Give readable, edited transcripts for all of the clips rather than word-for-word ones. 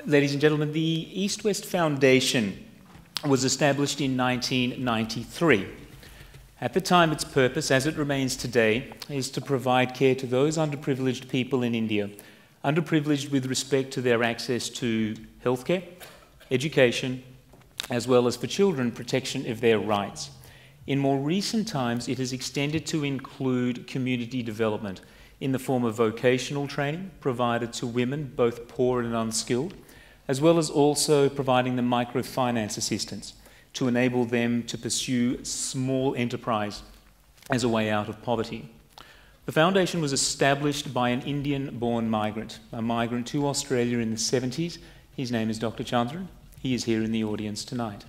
Ladies and gentlemen, the East-West Foundation was established in 1993. At the time, its purpose, as it remains today, is to provide care to those underprivileged people in India, underprivileged with respect to their access to healthcare, education, as well as for children, protection of their rights. In more recent times, it has extended to include community development in the form of vocational training provided to women, both poor and unskilled, as well as also providing them microfinance assistance to enable them to pursue small enterprise as a way out of poverty. The foundation was established by an Indian-born migrant, a migrant to Australia in the 70s. His name is Dr. Chandran. He is here in the audience tonight.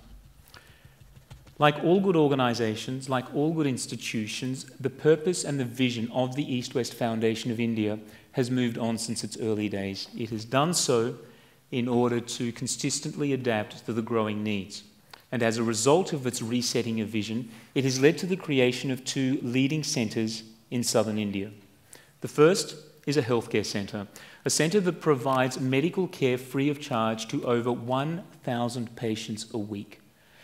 Like all good organisations, like all good institutions, the purpose and the vision of the East-West Foundation of India has moved on since its early days. It has done so in order to consistently adapt to the growing needs. And as a result of its resetting of vision, it has led to the creation of two leading centres in southern India. The first is a healthcare centre, a centre that provides medical care free of charge to over 1,000 patients a week,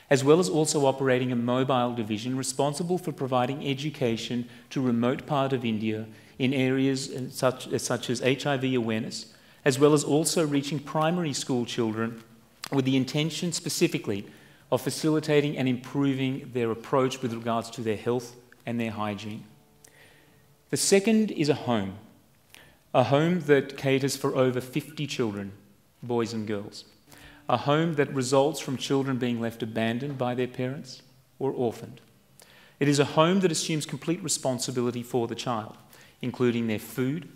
as well as also operating a mobile division responsible for providing education to remote part of India in areas such as HIV awareness, as well as also reaching primary school children with the intention specifically of facilitating and improving their approach with regards to their health and their hygiene. The second is a home that caters for over 50 children, boys and girls, a home that results from children being left abandoned by their parents or orphaned. It is a home that assumes complete responsibility for the child, including their food,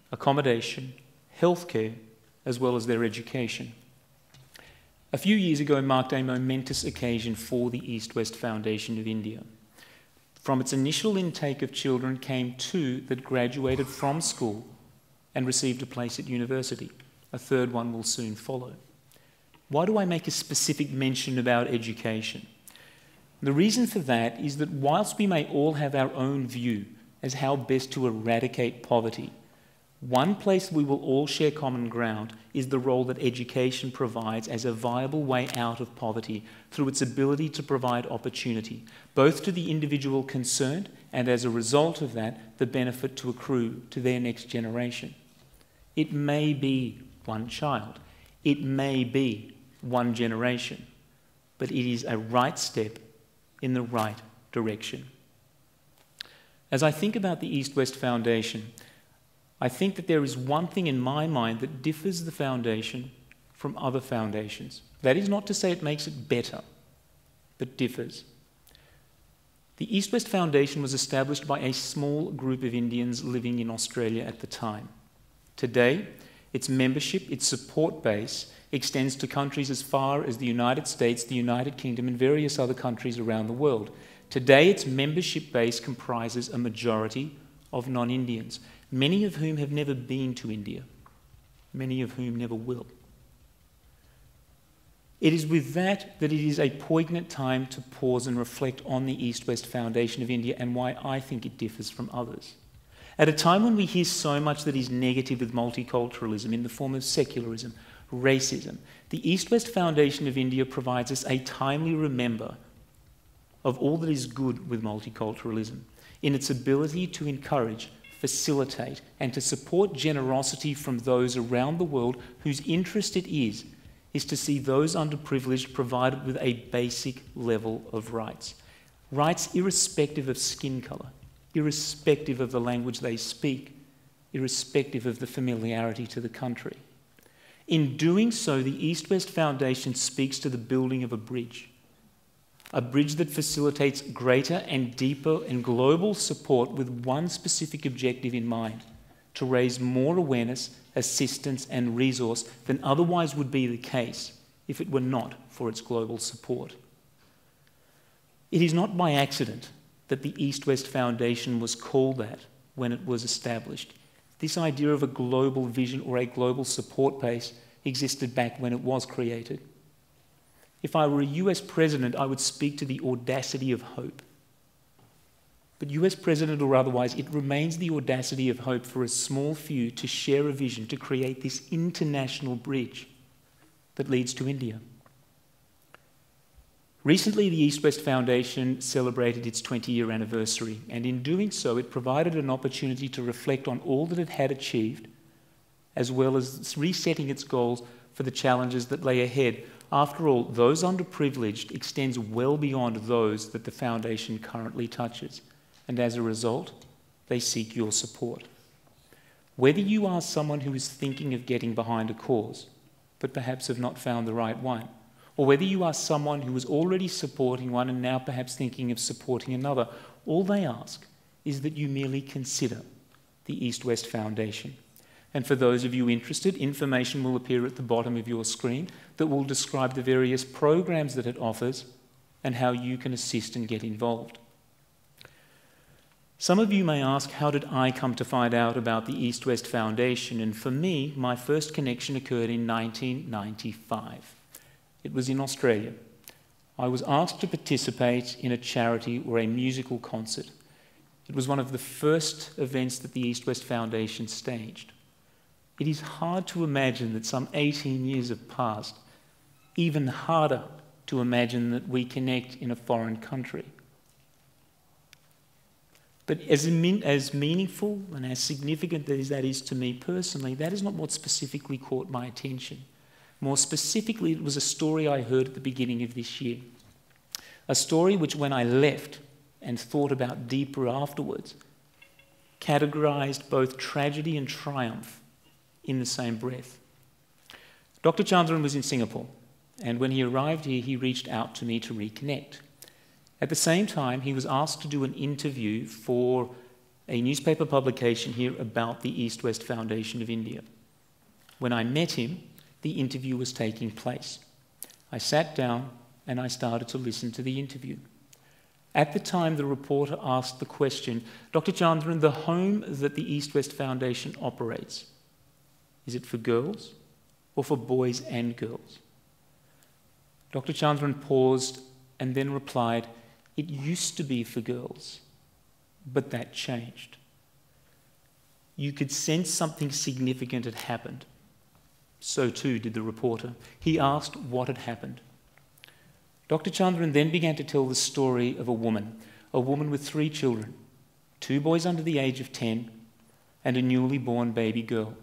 accommodation, healthcare, as well as their education. A few years ago marked a momentous occasion for the East-West Foundation of India. From its initial intake of children came two that graduated from school and received a place at university. A third one will soon follow. Why do I make a specific mention about education? The reason for that is that whilst we may all have our own view as how best to eradicate poverty, one place we will all share common ground is the role that education provides as a viable way out of poverty through its ability to provide opportunity, both to the individual concerned and as a result of that, the benefit to accrue to their next generation. It may be one child, it may be one generation, but it is a right step in the right direction. As I think about the East-West Foundation, I think that there is one thing in my mind that differs the foundation from other foundations. That is not to say it makes it better, but differs. The East-West Foundation was established by a small group of Indians living in Australia at the time. Today, its membership, its support base, extends to countries as far as the United States, the United Kingdom, and various other countries around the world. Today, its membership base comprises a majority of non-Indians, many of whom have never been to India, many of whom never will. It is with that it is a poignant time to pause and reflect on the East-West Foundation of India and why I think it differs from others. At a time when we hear so much that is negative with multiculturalism in the form of secularism, racism, the East-West Foundation of India provides us a timely remember of all that is good with multiculturalism in its ability to encourage, facilitate, and to support generosity from those around the world whose interest it is to see those underprivileged provided with a basic level of rights. Rights irrespective of skin colour, irrespective of the language they speak, irrespective of the familiarity to the country. In doing so, the East-West Foundation speaks to the building of a bridge that facilitates greater and deeper and global support with one specific objective in mind: to raise more awareness, assistance and resource than otherwise would be the case if it were not for its global support. It is not by accident that the East-West Foundation was called that when it was established. This idea of a global vision or a global support base existed back when it was created. If I were a US president, I would speak to the audacity of hope. But US president or otherwise, it remains the audacity of hope for a small few to share a vision to create this international bridge. that leads to India. Recently, the East West Foundation celebrated its 20-year anniversary, and in doing so, it provided an opportunity to reflect on all that it had achieved, as well as resetting its goals for the challenges that lay ahead. After all, those underprivileged extends well beyond those that the Foundation currently touches, and as a result, they seek your support. Whether you are someone who is thinking of getting behind a cause, but perhaps have not found the right one, or whether you are someone who is already supporting one and now perhaps thinking of supporting another, all they ask is that you merely consider the East West Foundation. And for those of you interested, information will appear at the bottom of your screen that will describe the various programs that it offers and how you can assist and get involved. Some of you may ask, how did I come to find out about the East West Foundation? And for me, my first connection occurred in 1995. It was in Australia. I was asked to participate in a charity or a musical concert. It was one of the first events that the East West Foundation staged. It is hard to imagine that some 18 years have passed, even harder to imagine that we connect in a foreign country. But as meaningful and as significant as that is to me personally, that is not what specifically caught my attention. More specifically, it was a story I heard at the beginning of this year. A story which, when I left and thought about deeper afterwards, categorized both tragedy and triumph in the same breath. Dr. Chandran was in Singapore, and when he arrived here, he reached out to me to reconnect. At the same time, he was asked to do an interview for a newspaper publication here about the East West Foundation of India. When I met him, the interview was taking place. I sat down and I started to listen to the interview. At the time, the reporter asked the question, Dr. Chandran, the home that the East West Foundation operates, is it for girls or for boys and girls? Dr. Chandran paused and then replied, it used to be for girls, but that changed. You could sense something significant had happened. So too did the reporter. He asked what had happened. Dr. Chandran then began to tell the story of a woman with 3 children, 2 boys under the age of 10 and a newly born baby girl.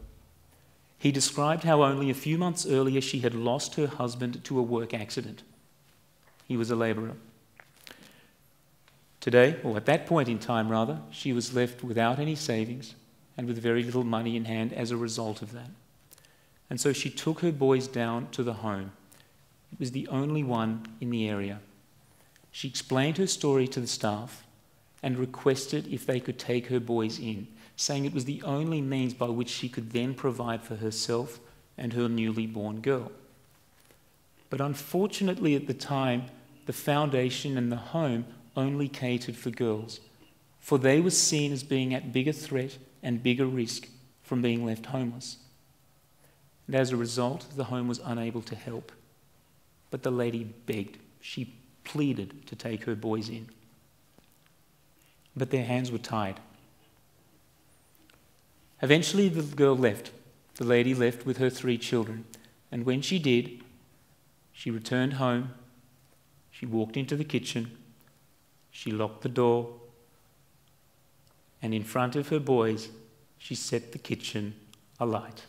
He described how only a few months earlier she had lost her husband to a work accident. He was a labourer. Today, or at that point in time rather, she was left without any savings and with very little money in hand as a result of that. And so she took her boys down to the home. It was the only one in the area. She explained her story to the staff and requested if they could take her boys in, saying it was the only means by which she could then provide for herself and her newly born girl. But unfortunately at the time, the foundation and the home only catered for girls, for they were seen as being at bigger threat and bigger risk from being left homeless. And as a result, the home was unable to help. But the lady begged, she pleaded to take her boys in. But their hands were tied. Eventually the girl left. The lady left with her 3 children. And when she did, she returned home, she walked into the kitchen, she locked the door, and in front of her boys, she set the kitchen alight.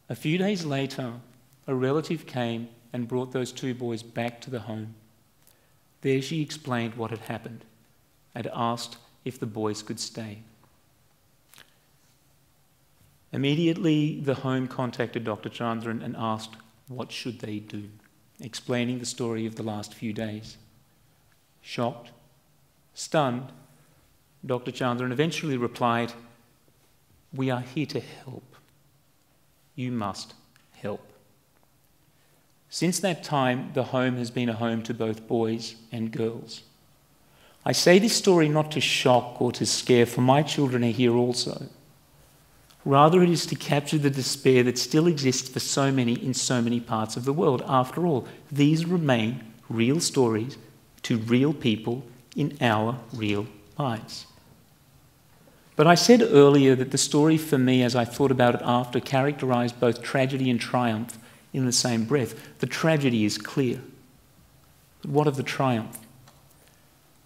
A few days later, a relative came and brought those 2 boys back to the home. There she explained what had happened and asked if the boys could stay. Immediately, the home contacted Dr. Chandran and asked what should they do, explaining the story of the last few days. Shocked, stunned, Dr. Chandran eventually replied, "We are here to help. You must help." Since that time, the home has been a home to both boys and girls. I say this story not to shock or to scare, for my children are here also. Rather, it is to capture the despair that still exists for so many in so many parts of the world. After all, these remain real stories to real people in our real lives. But I said earlier that the story for me, as I thought about it after, characterized both tragedy and triumph in the same breath. The tragedy is clear. But what of the triumph?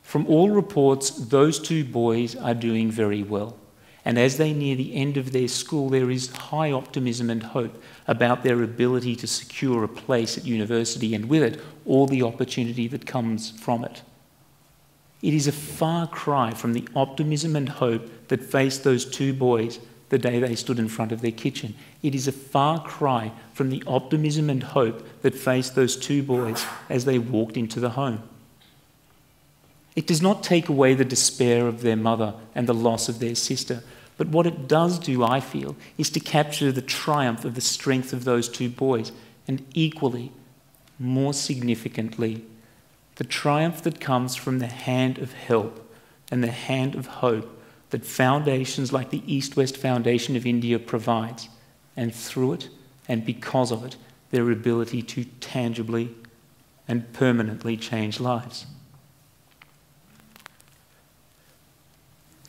From all reports, those two boys are doing very well. And as they near the end of their school, there is high optimism and hope about their ability to secure a place at university, and with it, all the opportunity that comes from it. It is a far cry from the optimism and hope that faced those two boys the day they stood in front of their kitchen. It is a far cry from the optimism and hope that faced those two boys as they walked into the home. It does not take away the despair of their mother and the loss of their sister, but what it does do, I feel, is to capture the triumph of the strength of those two boys, and equally, more significantly, the triumph that comes from the hand of help and the hand of hope that foundations like the East-West Foundation of India provides, and through it and because of it, their ability to tangibly and permanently change lives.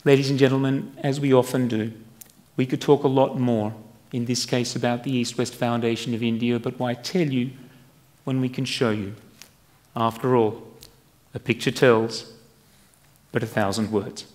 Ladies and gentlemen, as we often do, we could talk a lot more, in this case about the East-West Foundation of India, but why tell you when we can show you? After all, a picture tells, but 1,000 words.